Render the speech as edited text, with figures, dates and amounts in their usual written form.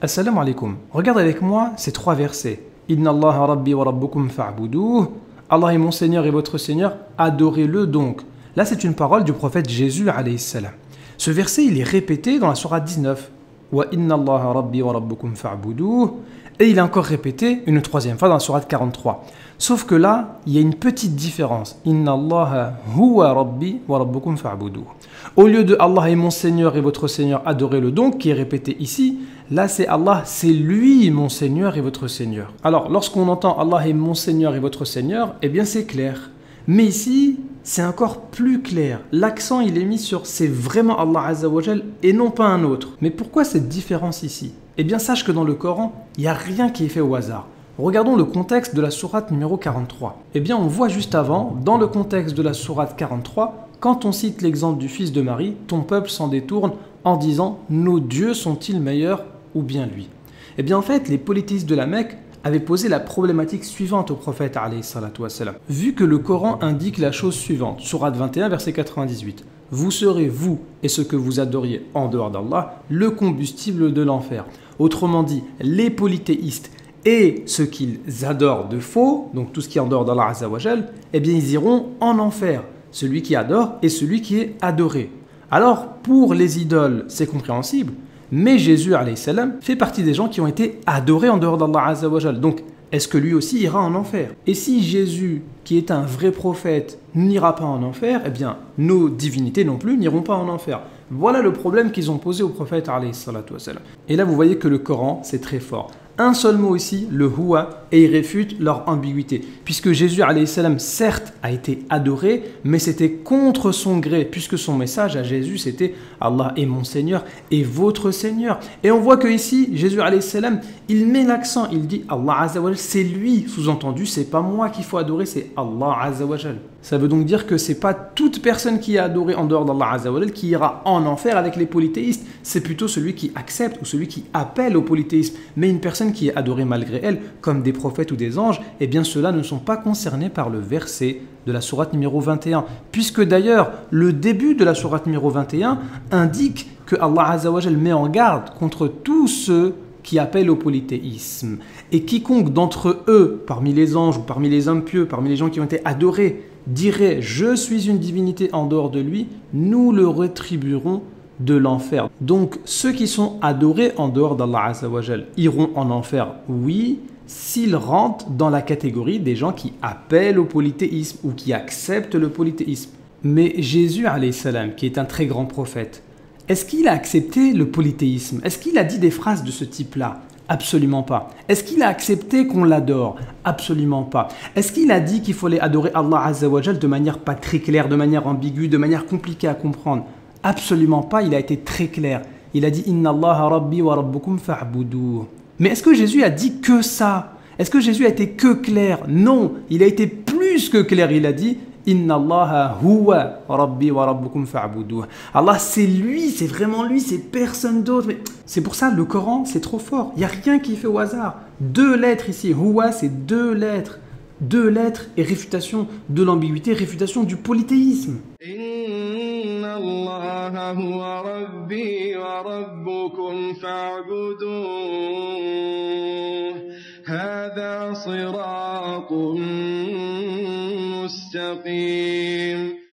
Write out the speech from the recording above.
Assalamu alaikum. Regarde avec moi ces trois versets. Inna Allah rabbi wa rabbukum fa'buduh. Allah est mon Seigneur et votre Seigneur, adorez-le donc. Là, c'est une parole du prophète Jésus alayhi salam. Ce verset, il est répété dans la sourate 19. Wa inna Allah rabbi wa rabbukum fa'buduh. Et il est encore répété une troisième fois dans la sourate 43. Sauf que là, il y a une petite différence. Inna Allah huwa rabbi wa rabbukum fa'buduh. Au lieu de Allah est mon Seigneur et votre Seigneur, adorez-le donc, qui est répété ici, là c'est Allah, c'est lui mon Seigneur et votre Seigneur. Alors, lorsqu'on entend Allah est mon Seigneur et votre Seigneur, eh bien c'est clair. Mais ici, c'est encore plus clair. L'accent, il est mis sur c'est vraiment Allah Azza wa Jal et non pas un autre. Mais pourquoi cette différence ici? Eh bien, sache que dans le Coran, il n'y a rien qui est fait au hasard. Regardons le contexte de la sourate numéro 43. Eh bien, on voit juste avant, dans le contexte de la sourate 43, quand on cite l'exemple du fils de Marie, ton peuple s'en détourne en disant « Nos dieux sont-ils meilleurs ou bien lui ?» Eh bien, en fait, les polythéistes de la Mecque avaient posé la problématique suivante au prophète alayhi salatu wassalam. Vu que le Coran indique la chose suivante, sourate 21, verset 98. « Vous serez, vous et ce que vous adoriez en dehors d'Allah, le combustible de l'enfer. » Autrement dit, les polythéistes et ceux qu'ils adorent de faux, donc tout ce qui est en dehors d'Allah Azza wa Jal, eh bien ils iront en enfer. Celui qui adore et celui qui est adoré. Alors, pour les idoles, c'est compréhensible, mais Jésus alayhi salam fait partie des gens qui ont été adorés en dehors d'Allah Azza wa Jal. Donc, est-ce que lui aussi ira en enfer? Et si Jésus, qui est un vrai prophète, n'ira pas en enfer, eh bien, nos divinités non plus n'iront pas en enfer. Voilà le problème qu'ils ont posé au prophète alayhi salatu wassalam. Et là, vous voyez que le Coran, c'est très fort. Un seul mot ici, le huwa, et il réfute leur ambiguïté. Puisque Jésus, alayhi salam, certes, a été adoré, mais c'était contre son gré, puisque son message à Jésus, c'était « Allah est mon Seigneur et votre Seigneur ». Et on voit que ici, Jésus, alayhi salam, il met l'accent, il dit « Allah Azza wa Jal, c'est lui ». Sous-entendu, c'est pas moi qu'il faut adorer, c'est Allah Azza wa Jal. Ça veut donc dire que c'est pas toute personne qui est adorée en dehors d'Allah Azza wa Jal qui ira en enfer avec les polythéistes. C'est plutôt celui qui accepte ou celui qui appelle au polythéisme. Mais une personne qui est adorée malgré elle, comme des prophètes ou des anges, eh bien ceux-là ne sont pas concernés par le verset de la sourate numéro 21. Puisque d'ailleurs, le début de la sourate numéro 21 indique que Allah Azza wa Jal met en garde contre tous ceux qui appellent au polythéisme. Et quiconque d'entre eux, parmi les anges ou parmi les hommes pieux, parmi les gens qui ont été adorés, dirait « Je suis une divinité en dehors de lui », nous le rétribuerons de l'enfer. Donc, ceux qui sont adorés en dehors d'Allah Azza wa Jal iront en enfer, oui, s'ils rentrent dans la catégorie des gens qui appellent au polythéisme ou qui acceptent le polythéisme. Mais Jésus, alayhi salam, qui est un très grand prophète, est-ce qu'il a accepté le polythéisme? Est-ce qu'il a dit des phrases de ce type-là? Absolument pas. Est-ce qu'il a accepté qu'on l'adore? Absolument pas. Est-ce qu'il a dit qu'il fallait adorer Allah Azza wa Jal de manière pas très claire, de manière ambiguë, de manière compliquée à comprendre? Absolument pas, il a été très clair. Il a dit « Inna Allah rabbi wa rabbukum fa'buduh ». Mais est-ce que Jésus a dit que ça? Est-ce que Jésus a été que clair? Non, il a été plus que clair. Il a dit « Inna Allah huwa rabbi wa rabbukum fa'buduh ». Allah, c'est lui, c'est vraiment lui, c'est personne d'autre. Mais c'est pour ça, le Coran, c'est trop fort. Il n'y a rien qui est fait au hasard. 2 lettres ici. Huwa, c'est 2 lettres. 2 lettres et réfutation de l'ambiguïté, réfutation du polythéisme. Inna Allah huwa rabbi wa rabbukum fa'buduh. Hadha siratun mustaqim.